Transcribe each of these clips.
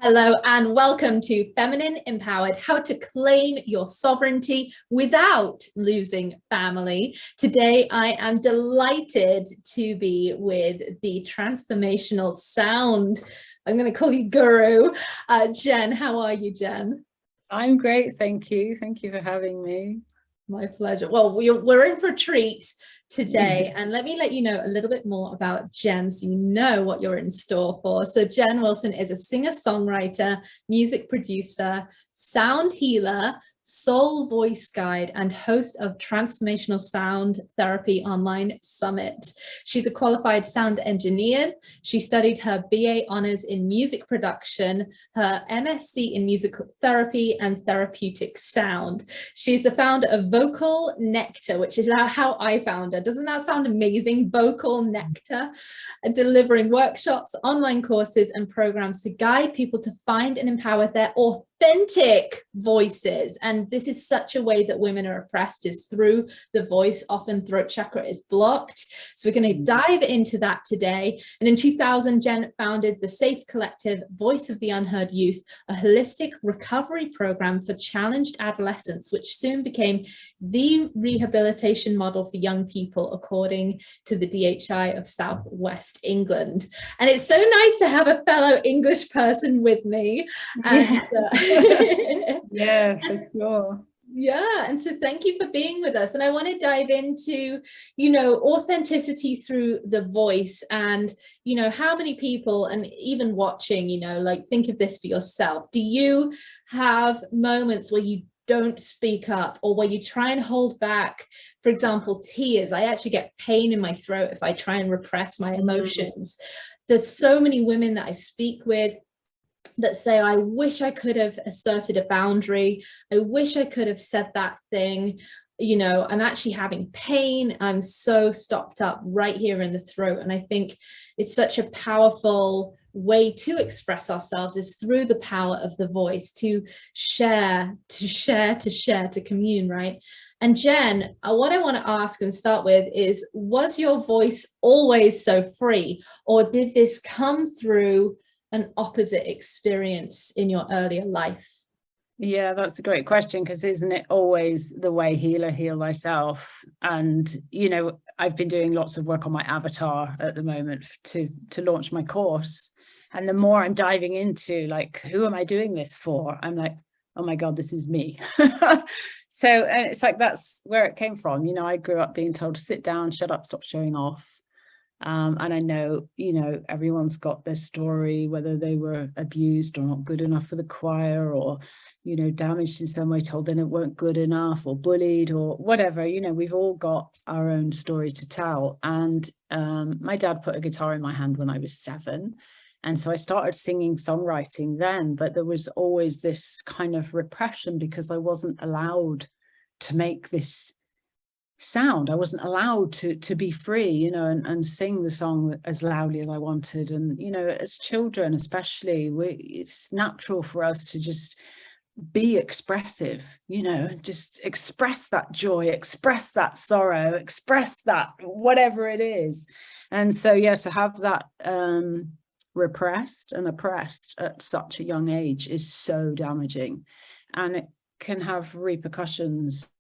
Hello and welcome to Feminine Empowered, how to claim your sovereignty without losing family. Today, I am delighted to be with the transformational sound. I'm going to call you guru. Jen, how are you, Jen? I'm great, thank you. Thank you for having me. My pleasure. Well, we're in for a treat today, and let me let you know a little bit more about Jen so you know what you're in store for. So Jen Wilson is a singer-songwriter, music producer, sound healer, soul voice guide, and host of Transformational Sound Therapy Online Summit. She's a qualified sound engineer. She studied her BA honors in music production, her MSc in musical therapy and therapeutic sound. She's the founder of Vocal Nectar, which is how I found her. Doesn't that sound amazing? Vocal Nectar, delivering workshops, online courses, and programs to guide people to find and empower their authentic voices. And this is such a way that women are oppressed, is through the voice. Often throat chakra is blocked. So we're going to dive into that today. And in 2000, Jen founded the Safe Collective Voice of the Unheard Youth, a holistic recovery program for challenged adolescents, which soon became the rehabilitation model for young people, according to the DHI of Southwest England. And it's so nice to have a fellow English person with me. And yeah, for sure. Yeah, and so thank you for being with us. And I want to dive into, authenticity through the voice, and, how many people, and even watching, like, think of this for yourself. Do you have moments where you don't speak up, or where you try and hold back, for example, tears? I actually get pain in my throat if I try and repress my emotions. There's so many women that I speak with that say, I wish I could have asserted a boundary. I wish I could have said that thing. I'm actually having pain. I'm so stopped up right here in the throat. And I think it's such a powerful way to express ourselves, is through the power of the voice, to share, to commune, right? And Jen, what I want to ask and start with is, was your voice always so free, or did this come through an opposite experience in your earlier life? Yeah, that's a great question, because isn't it always the way healer heal thyself? And I've been doing lots of work on my avatar at the moment to launch my course, and the more I'm diving into, like, who am I doing this for, I'm like, oh my god, this is me. So, and it's like, that's where it came from. I grew up being told to sit down, shut up, stop showing off. And I know, everyone's got their story, whether they were abused or not good enough for the choir, or, damaged in some way, told they weren't good enough, or bullied, or whatever. We've all got our own story to tell. And my dad put a guitar in my hand when I was 7. And so I started singing, songwriting then, but there was always this kind of repression, because I wasn't allowed to make this sound. I wasn't allowed to be free, and sing the song as loudly as I wanted. And, as children, especially, it's natural for us to just be expressive, just express that joy, express that sorrow, express that whatever it is. And so, yeah, to have that repressed and oppressed at such a young age is so damaging, and it can have repercussions,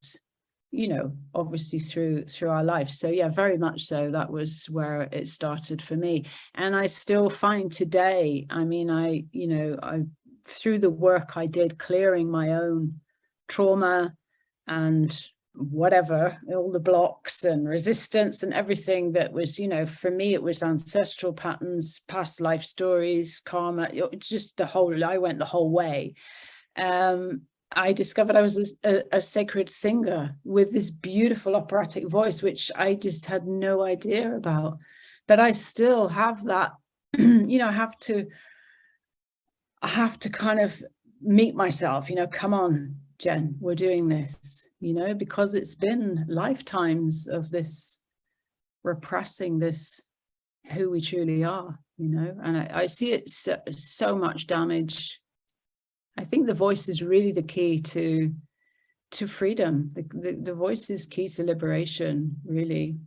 obviously through our life. So yeah, very much so, that was where it started for me. And I still find today, I through the work I did clearing my own trauma and whatever, all the blocks and resistance and everything that was, for me, it was ancestral patterns, past life stories, karma, just I went the whole way. I discovered I was a sacred singer with this beautiful operatic voice, which I just had no idea about. But I still have that, I have to kind of meet myself, come on, Jen, we're doing this, because it's been lifetimes of this repressing this, who we truly are, and I see it so much damage. I think the voice is really the key to freedom. The voice is key to liberation, really.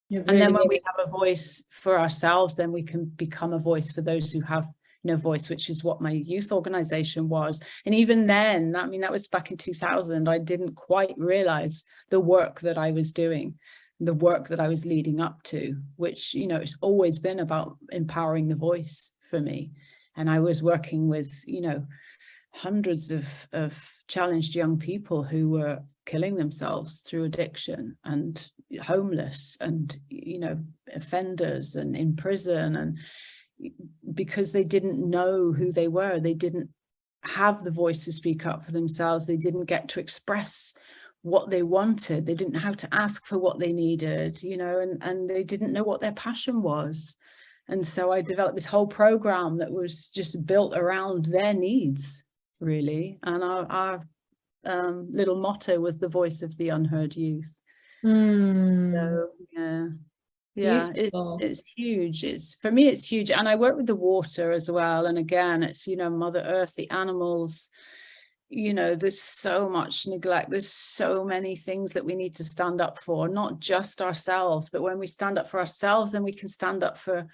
And then when we have a voice for ourselves, then we can become a voice for those who have voice, which is what my youth organization was. And even then, I mean, that was back in 2000, I didn't quite realize the work that I was doing, the work that I was leading up to, which, you know, it's always been about empowering the voice for me. And I was working with, you know, hundreds of challenged young people who were killing themselves through addiction, and homeless, and, you know, offenders, and in prison, and because they didn't know who they were, they didn't have the voice to speak up for themselves, they didn't get to express what they wanted, they didn't know how to ask for what they needed, you know, and they didn't know what their passion was. And so I developed this whole program that was just built around their needs, really. And our little motto was the voice of the unheard youth. So yeah, it's huge. It's, for me, it's huge. And I work with the water as well. And again, it's, you know, Mother Earth, the animals, you know, there's so much neglect. There's so many things that we need to stand up for, not just ourselves, but when we stand up for ourselves, then we can stand up for,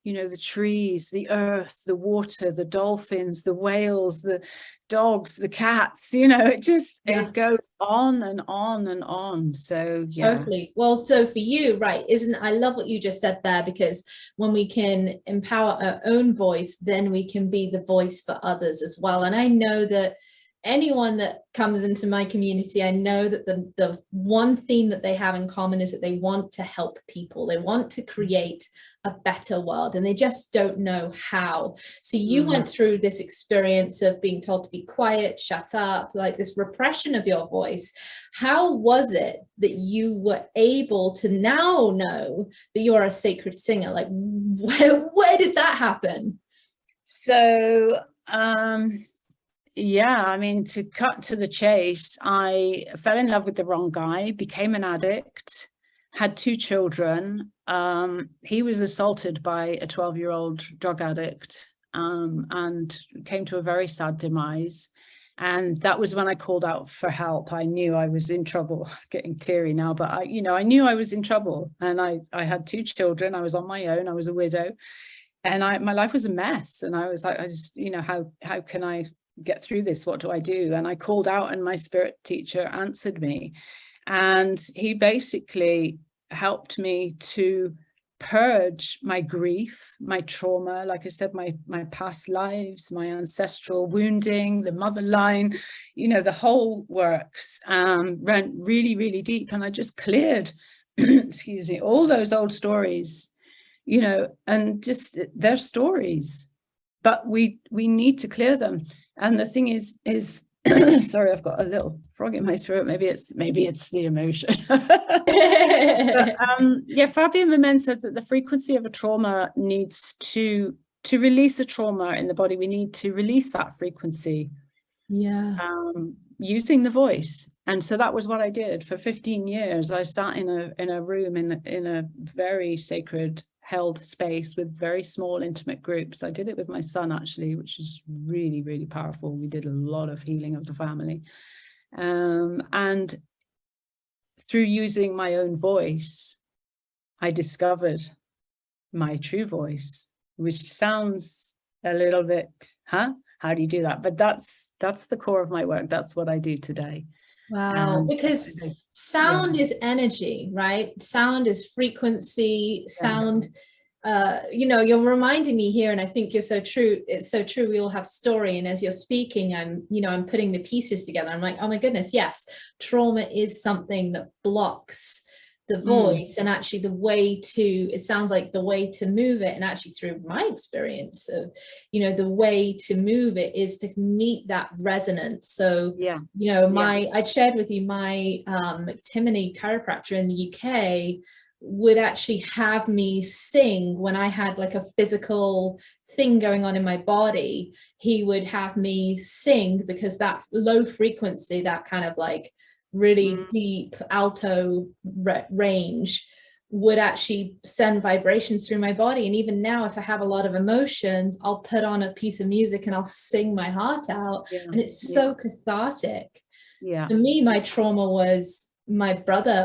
you know, the trees, the earth, the water, the dolphins, the whales, the dogs, the cats, you know, it just, it goes on and on and on. So yeah. Totally. Well, so for you, right, I love what you just said there, because when we can empower our own voice, then we can be the voice for others as well. And I know that anyone that comes into my community, I know that the one theme that they have in common is that they want to help people. They want to create a better world, and they just don't know how. So you went through this experience of being told to be quiet, shut up, like this repression of your voice. How was it that you were able to now know that you're a sacred singer? Like, where did that happen? So, yeah, I mean, to cut to the chase, I fell in love with the wrong guy, became an addict, had 2 children. He was assaulted by a 12-year-old drug addict, and came to a very sad demise. And that was when I called out for help. I knew I was in trouble, getting teary now, but I knew I was in trouble. And I had 2 children. I was on my own. I was a widow, and my life was a mess. And I was like, I just, you know, how can I get through this? What do I do? And I called out, and my spirit teacher answered me, and he basically helped me to purge my grief, my trauma, like I said, my past lives, my ancestral wounding, the mother line, you know, the whole works, went really, really deep. And I just cleared excuse me, all those old stories, you know, and just their stories, but we need to clear them. And the thing is sorry, I've got a little frog in my throat. Maybe it's the emotion. But, yeah, Fabian Mamen said that the frequency of a trauma needs to release a trauma in the body. We need to release that frequency. Yeah. Using the voice. And so that was what I did for 15 years. I sat in a room in a very sacred held space with very small intimate groups. I did it with my son, actually, which is really, really powerful. We did a lot of healing of the family. And through using my own voice, I discovered my true voice, which sounds a little bit, how do you do that? But that's the core of my work. That's what I do today. Wow, because sound is energy, right? Sound is frequency, sound, you know, you're reminding me here, and I think you're so true. It's so true. We all have story. And as you're speaking, I'm putting the pieces together. I'm like, oh my goodness, yes, trauma is something that blocks the voice, and actually it sounds like the way to move it, and actually through my experience of, you know, the way to move it is to meet that resonance. So, you know, I shared with you my McTimoney chiropractor in the UK would actually have me sing when I had like a physical thing going on in my body. He would have me sing because that low frequency, that kind of like really deep alto range would actually send vibrations through my body. And even now, if I have a lot of emotions, I'll put on a piece of music and I'll sing my heart out, and it's so cathartic. For me, my trauma was my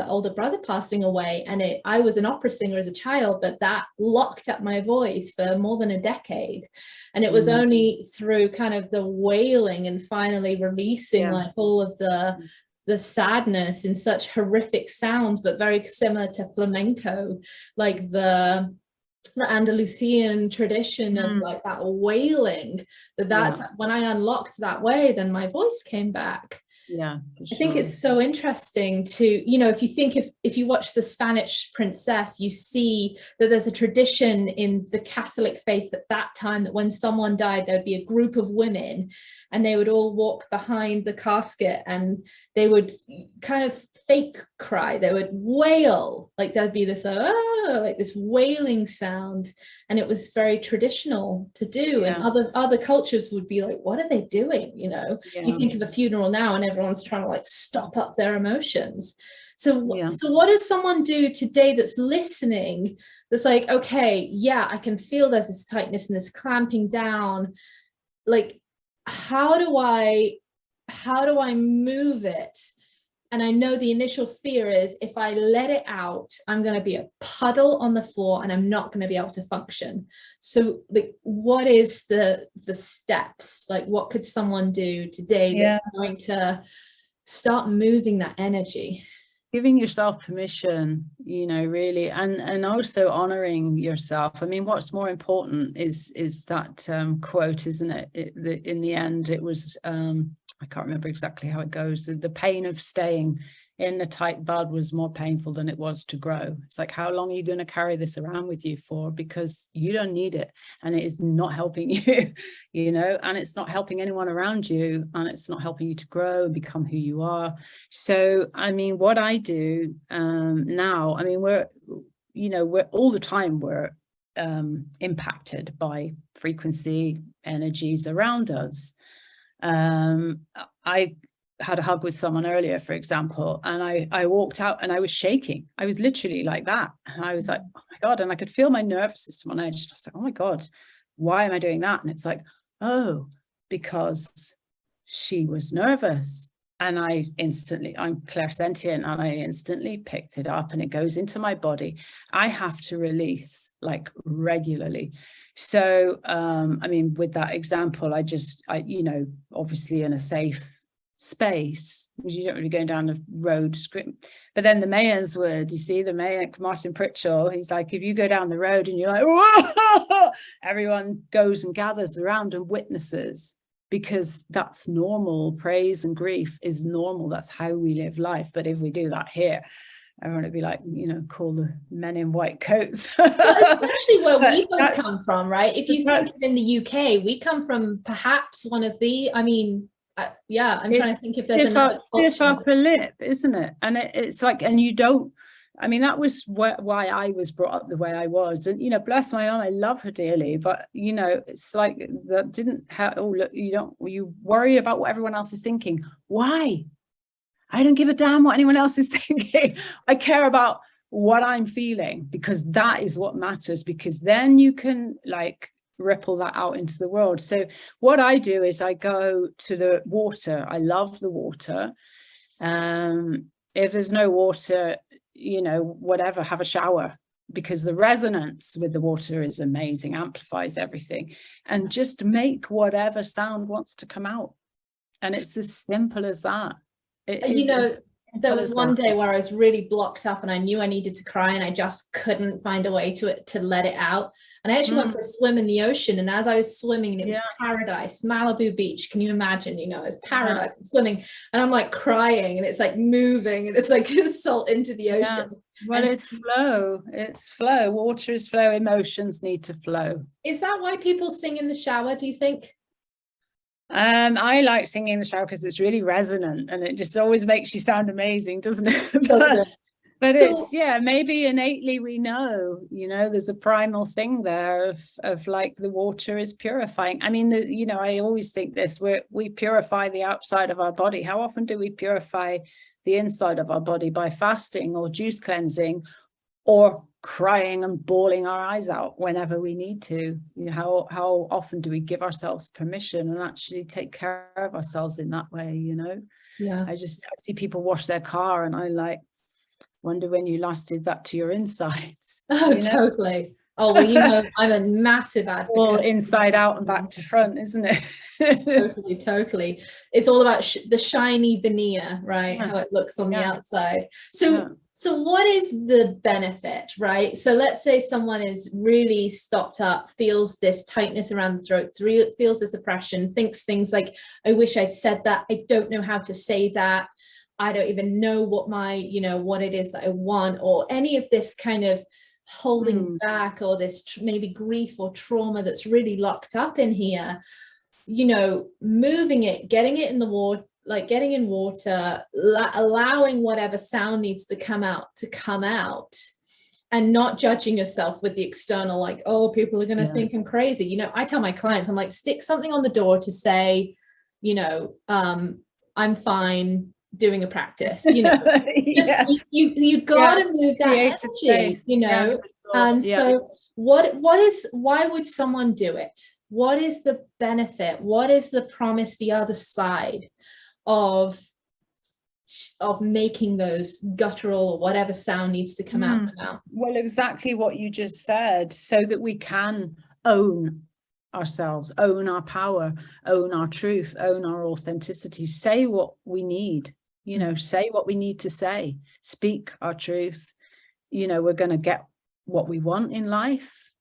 older brother passing away, and I was an opera singer as a child, but that locked up my voice for more than a decade. And it was only through kind of the wailing and finally releasing like all of the sadness in such horrific sounds, but very similar to flamenco, like the Andalusian tradition of like that wailing, that's when I unlocked that way, then my voice came back. Yeah, I think it's so interesting to, you know, if you think, if you watch The Spanish Princess, you see that there's a tradition in the Catholic faith at that time that when someone died, there'd be a group of women and they would all walk behind the casket and they would kind of fake cry. They would wail, like there'd be this like this wailing sound, and it was very traditional to do. And other cultures would be like, what are they doing? You know, you think of a funeral now and everyone's trying to like stop up their emotions. So so what does someone do today that's listening, that's like, okay, yeah, I can feel there's this tightness and this clamping down, like how do I move it? And I know the initial fear is if I let it out, I'm going to be a puddle on the floor and I'm not going to be able to function. So like, what is the steps? Like, what could someone do today that's going to start moving that energy? Giving yourself permission, you know, really, and also honoring yourself. I mean, what's more important is that quote, isn't it? In the end, it was, I can't remember exactly how it goes. The pain of staying in the tight bud was more painful than it was to grow. It's like, how long are you going to carry this around with you for? Because you don't need it, and it is not helping you, you know, and it's not helping anyone around you, and it's not helping you to grow and become who you are. So, I mean, what I do now, I mean, we're all the time, we're impacted by frequency energies around us. I had a hug with someone earlier, for example, and I walked out and I was shaking. I was literally like that. And I was like, oh my God. And I could feel my nervous system on edge. I was like, oh my God, why am I doing that? And it's like, oh, because she was nervous. And I'm clairsentient, and I instantly picked it up and it goes into my body. I have to release like regularly. So, I mean, with that example, I you know, obviously in a safe space, because you don't really go down the road but then the Mayans would, you see, the Mayan Martin Pritchell, he's like, if you go down the road and you're like, whoa, everyone goes and gathers around and witnesses, because that's normal. Praise and grief is normal. That's how we live life. But if we do that here, everyone would be like, you know, call the men in white coats. Well, especially where we both come from, right? If you think in the UK, we come from perhaps one of the, I mean, I'm trying to think if there's another stiff upper lip, isn't it? And it's like, and you don't, I mean, that was why I was brought up the way I was. And, you know, bless my mom, I love her dearly, but, you know, it's like that didn't have, oh, look, you worry about what everyone else is thinking. Why? I don't give a damn what anyone else is thinking. I care about what I'm feeling, because that is what matters, because then you can like ripple that out into the world. So what I do is I go to the water. I love the water. If there's no water, you know, whatever, have a shower, because the resonance with the water is amazing, amplifies everything, and just make whatever sound wants to come out. And it's as simple as that. You know, there was one day where I was really blocked up and I knew I needed to cry and I just couldn't find a way to let it out. And I actually went for a swim in the ocean, and as I was swimming, and it was paradise, Malibu Beach, can you imagine? You know, it's paradise, swimming, and I'm like crying, and it's like moving, and it's like salt into the ocean. Well, it's flow. It's flow. Water is flow. Emotions need to flow. Is that why people sing in the shower, do you think? I like singing in the shower because it's really resonant, and it just always makes you sound amazing, doesn't it? But so, it's, maybe innately we know, you know, there's a primal thing there of like the water is purifying. I mean, you know, I always think this, we purify the outside of our body. How often do we purify the inside of our body? By fasting or juice cleansing, or crying and bawling our eyes out whenever we need to. You know, how often do we give ourselves permission and actually take care of ourselves in that way, you know? Yeah. I see people wash their car, and I like wonder when you last did that to your insides. Oh, totally. Oh, well, I'm a massive advocate. All inside out and back to front, isn't it? Totally. It's all about the shiny veneer, right? How it looks on the outside. So what is the benefit, right? So let's say someone is really stopped up, feels this tightness around the throat, feels this oppression, thinks things like, I wish I'd said that. I don't know how to say that. I don't even know what what it is that I want, or any of this kind of holding back, or this maybe grief or trauma that's really locked up in here, moving it, getting it in the water, like getting in water, allowing whatever sound needs to come out, and not judging yourself with the external, like, oh, people are going to think I'm crazy. I tell my clients, I'm like, stick something on the door to say, I'm fine doing a practice, just you gotta move that energy, and so why would someone do it? What is the benefit? What is the promise, the other side of making those guttural or whatever sound needs to come out? Well, exactly what you just said, so that we can own ourselves, own our power, own our truth, own our authenticity, say what we need, say what we need to say, speak our truth. We're going to get what we want in life.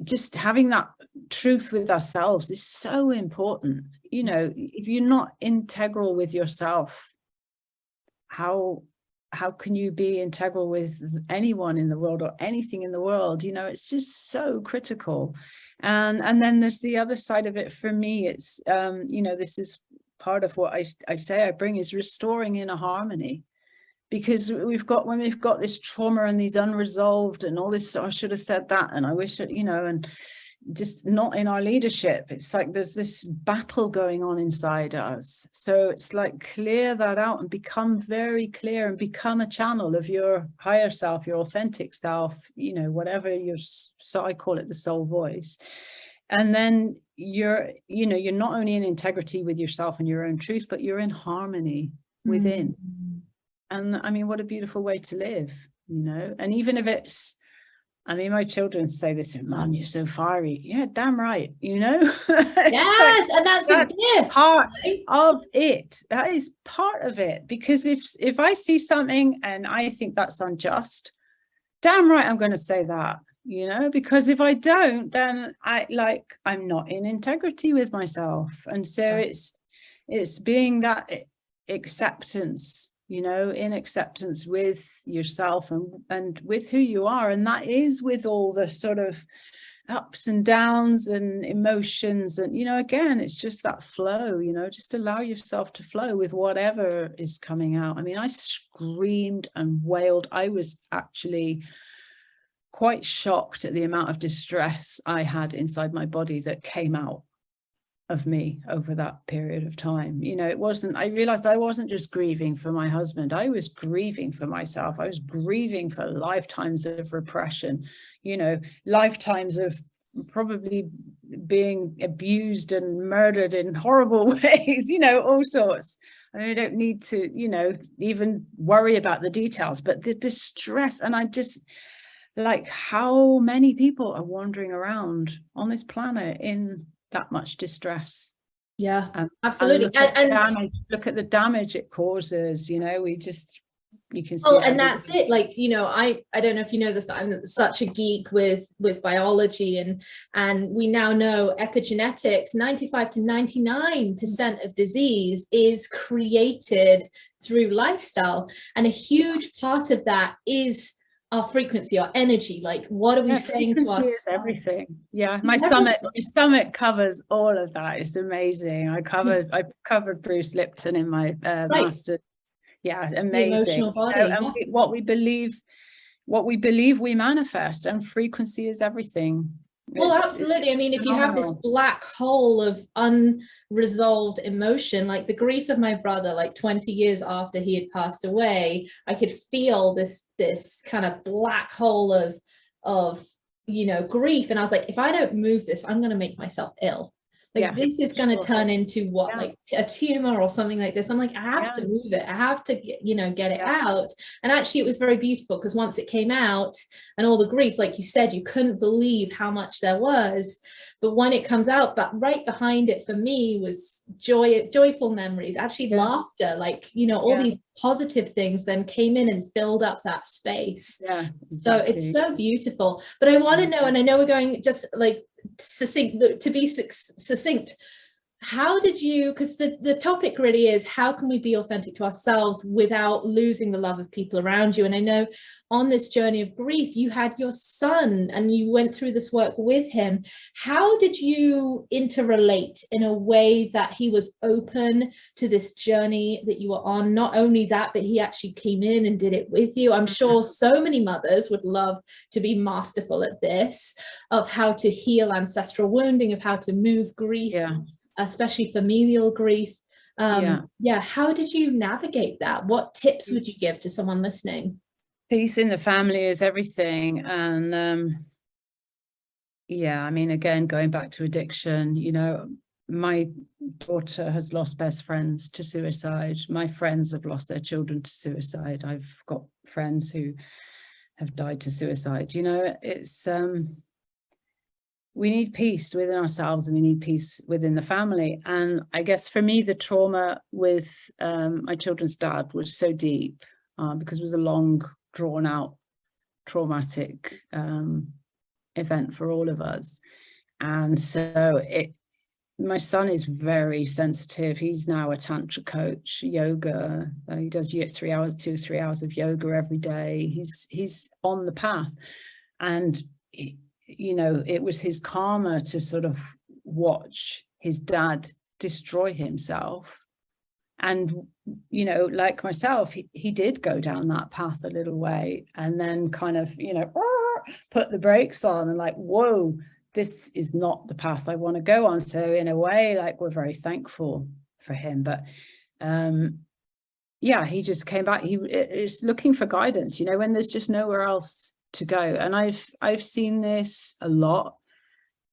Just having that truth with ourselves is so important. If you're not integral with yourself, how can you be integral with anyone in the world or anything in the world? It's just so critical. And then there's the other side of it. For me, it's this is part of what I say I bring, is restoring inner harmony. Because when we've got this trauma and these unresolved and all this, I should have said that, and I wish it, and just not in our leadership. It's like there's this battle going on inside us. So it's like, clear that out and become very clear, and become a channel of your higher self, your authentic self, whatever so I call it the soul voice. And then you're not only in integrity with yourself and your own truth, but you're in harmony within. And I mean, what a beautiful way to live, and even if it's, my children say this, Mom, you're so fiery. Yeah, damn right, Yes, like, and that's a gift. Part of it. That is part of it. Because if I see something and I think that's unjust, damn right, I'm going to say that, because if I don't, then I'm not in integrity with myself. And so it's being that acceptance, in acceptance with yourself and with who you are. And that is with all the sort of ups and downs and emotions. And, again, it's just that flow, just allow yourself to flow with whatever is coming out. I screamed and wailed. I was actually quite shocked at the amount of distress I had inside my body that came out of me over that period of time. I realized I wasn't just grieving for my husband, I was grieving for myself. I was grieving for lifetimes of repression, lifetimes of probably being abused and murdered in horrible ways, all sorts. I don't need to, even worry about the details, but the distress. And I just, like, how many people are wandering around on this planet in that much distress? Absolutely. And look at the damage it causes. You can see. And that's it. Like, I don't know if you know this, but I'm such a geek with biology, and we now know epigenetics, 95 to 99% of disease is created through lifestyle, and a huge part of that is our frequency, our energy. Like, what are we saying to ourselves? Everything. My summit covers all of that. It's amazing. I covered Bruce Lipton in my master's. Amazing. Emotional body, and what we believe we manifest, and frequency is everything. Well, absolutely. If you have this black hole of unresolved emotion, like the grief of my brother, like 20 years after he had passed away, I could feel this kind of black hole of grief. And I was like, if I don't move this, I'm going to make myself ill. like this is going to turn into what, Yeah. like a tumor or something like this. I'm like, I have to move it. I have to get, you know, get it out. And actually it was very beautiful, because once it came out and all the grief, like you said, you couldn't believe how much there was. But when it comes out, but right behind it for me was joyful memories, actually laughter, like, you know, all these positive things then came in and filled up that space. Yeah, exactly. So it's so beautiful. But I want to know, and I know we're going just like succinct, to be succinct, how did you, because the topic really is, how can we be authentic to ourselves without losing the love of people around you? And I know on this journey of grief, you had your son and you went through this work with him. How did you interrelate in a way that he was open to this journey that you were on? Not only that, but he actually came in and did it with you. I'm sure so many mothers would love to be masterful at this, of how to heal ancestral wounding, of how to move grief, especially familial grief. How did you navigate that? What tips would you give to someone listening? Peace in the family is everything. And I mean, again, going back to addiction, you know, my daughter has lost best friends to suicide. My friends have lost their children to suicide. I've got friends who have died to suicide. You know, it's we need peace within ourselves, and we need peace within the family. And I guess for me, the trauma with my children's dad was so deep, because it was a long, drawn out, traumatic event for all of us. And so my son is very sensitive. He's now a tantra coach, yoga. He does 2 or 3 hours of yoga every day. He's on the path. And you know, it was his karma to sort of watch his dad destroy himself. And, you know, like myself, he did go down that path a little way, and then kind of, you know, put the brakes on and like, whoa, this is not the path I want to go on. So in a way, like, we're very thankful for him. But he just came back. He is looking for guidance, you know, when there's just nowhere else to go. And I've seen this a lot,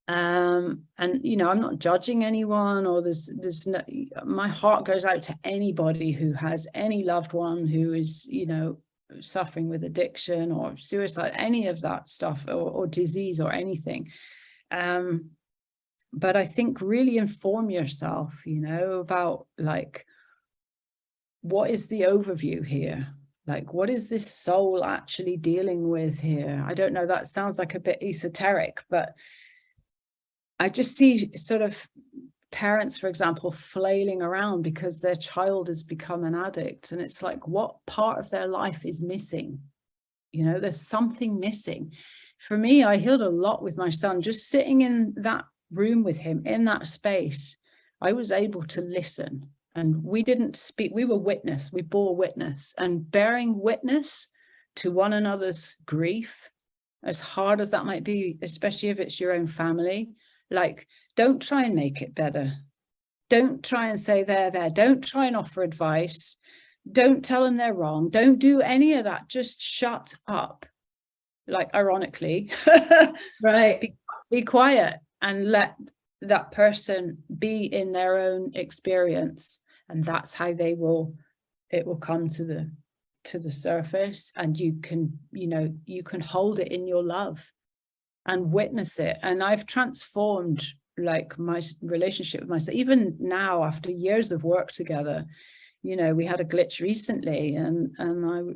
and you know, I'm not judging anyone, or there's no, my heart goes out to anybody who has any loved one who is, you know, suffering with addiction or suicide, any of that stuff, or disease or anything. But I think really inform yourself, you know, about like, what is the overview here? Like, what is this soul actually dealing with here? I don't know, that sounds like a bit esoteric, but I just see sort of parents, for example, flailing around because their child has become an addict. And it's like, what part of their life is missing? You know, there's something missing. For me, I healed a lot with my son, just sitting in that room with him, in that space. I was able to listen. And we didn't speak, we were witness, we bore witness, and bearing witness to one another's grief, as hard as that might be, especially if it's your own family. Like, don't try and make it better. Don't try and say they're there. Don't try and offer advice. Don't tell them they're wrong. Don't do any of that. Just shut up. Like, ironically, right. Be quiet and let that person be in their own experience. And that's how it will come to the surface, and you can, you know, you can hold it in your love and witness it. And I've transformed like my relationship with myself, even now after years of work together. You know, we had a glitch recently, and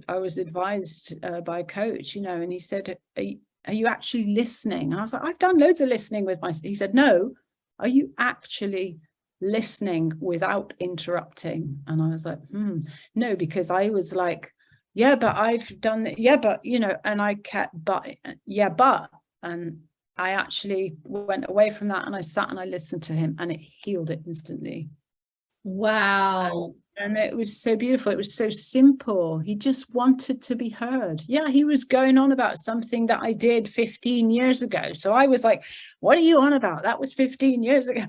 I was advised by a coach, you know, and he said, are you actually listening? And I was like, I've done loads of listening with myself. He said, no, are you actually listening without interrupting? And I was like, no, because I was like, yeah, but I've done it. Yeah, but, you know, and I kept, but, and I actually went away from that, and I sat and I listened to him, and it healed it instantly. Wow. And it was so beautiful. It was so simple. He just wanted to be heard. Yeah, he was going on about something that I did 15 years ago. So I was like, what are you on about? That was 15 years ago.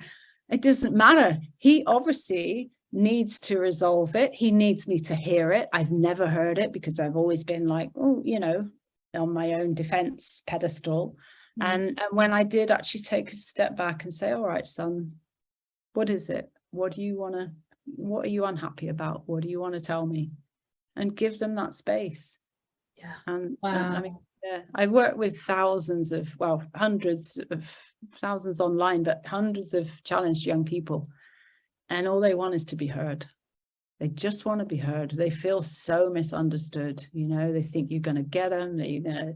It doesn't matter. He obviously needs to resolve it. He needs me to hear it. I've never heard it because I've always been like, oh, you know, on my own defense pedestal. And when I did actually take a step back and say, all right, son, What is it? What are you unhappy about? What do you want to tell me? And give them that space. Yeah. And Wow. I mean, yeah, I work with hundreds of thousands online, but hundreds of challenged young people. And all they want is to be heard. They just want to be heard. They feel so misunderstood. You know, they think you're going to get them, they're going to,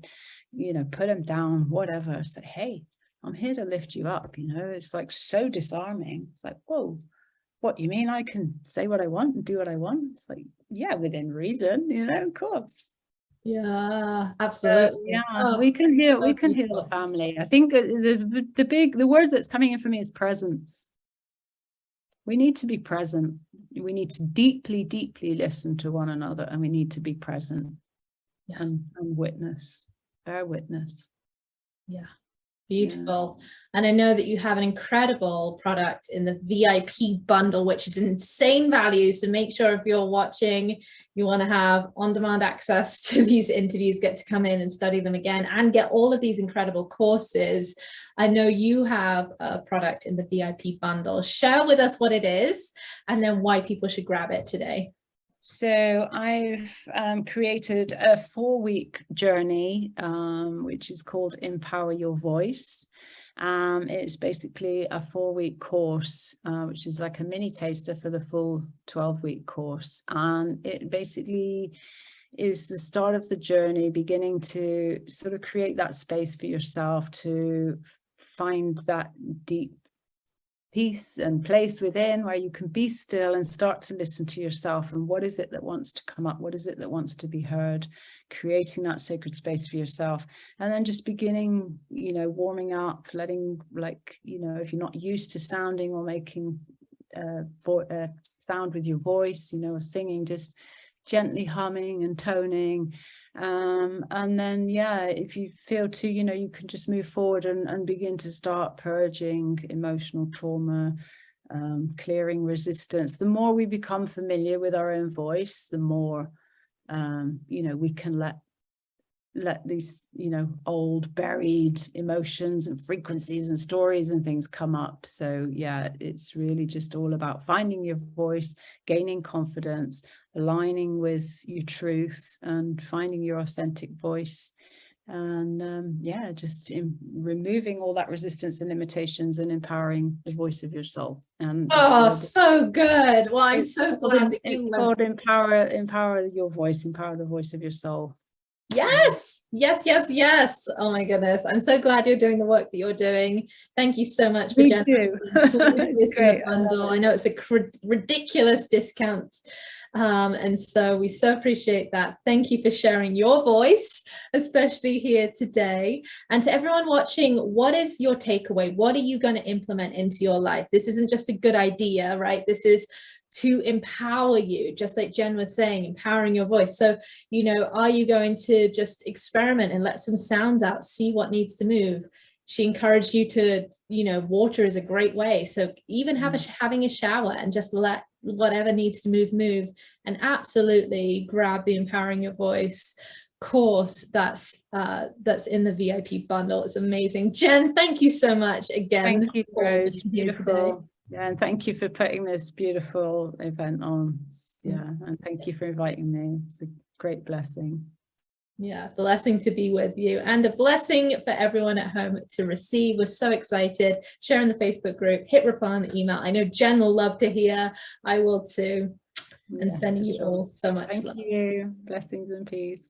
you know, put them down, whatever. Say, hey, I'm here to lift you up. You know, it's like so disarming. It's like, whoa, what, you mean I can say what I want and do what I want? It's like, yeah, within reason, you know, of course. Yeah, absolutely. Yeah, Oh, we can heal. so We can heal beautiful. the family. I think the word that's coming in for me is presence. We need to be present. We need to deeply, deeply listen to one another, and we need to be present. Yeah. and witness, bear witness. Yeah. Beautiful. Yeah. And I know that you have an incredible product in the VIP bundle, which is insane value. So make sure if you're watching, you want to have on-demand access to these interviews, get to come in and study them again and get all of these incredible courses. I know you have a product in the VIP bundle. Share with us what it is and then why people should grab it today. So I've created a 4-week journey, which is called Empower Your Voice. It's basically a 4-week course, which is like a mini taster for the full 12-week course. And it basically is the start of the journey, beginning to sort of create that space for yourself to find that deep peace and place within where you can be still and start to listen to yourself and what is it that wants to come up, what is it that wants to be heard, creating that sacred space for yourself. And then just beginning, you know, warming up, letting, like, you know, if you're not used to sounding or making sound with your voice, you know, or singing, just gently humming and toning. And then, yeah, if you feel to, you know, you can just move forward and begin to start purging emotional trauma, clearing resistance. The more we become familiar with our own voice, the more, you know, we can let these, you know, old buried emotions and frequencies and stories and things come up. So yeah, it's really just all about finding your voice, gaining confidence, aligning with your truth and finding your authentic voice. And yeah, just removing all that resistance and limitations and empowering the voice of your soul. And so good. Well, I'm so glad that it's called Empower Your Voice, Empower the Voice of Your Soul. Yes, yes, yes, yes. Oh my goodness. I'm so glad you're doing the work that you're doing. Thank you so much for generously including this in the bundle. I know it's a ridiculous discount. And so we so appreciate that. Thank you for sharing your voice, especially here today. And to everyone watching, what is your takeaway? What are you going to implement into your life? This isn't just a good idea, right? This is to empower you, just like Jen was saying, empowering your voice. So, you know, are you going to just experiment and let some sounds out, see what needs to move? She encouraged you to, you know, water is a great way. So even having a shower and just let whatever needs to move, and absolutely grab the Empowering Your Voice course that's in the VIP bundle. It's amazing. Jen, thank you so much again. Thank you, Rose. Beautiful. Yeah, and thank you for putting this beautiful event on. Yeah, and thank you for inviting me. It's a great blessing. Yeah, blessing to be with you and a blessing for everyone at home to receive. We're so excited. Share in the Facebook group, hit reply on the email. I know Jen will love to hear. I will too. And sending you all so much love. Thank you. Blessings and peace.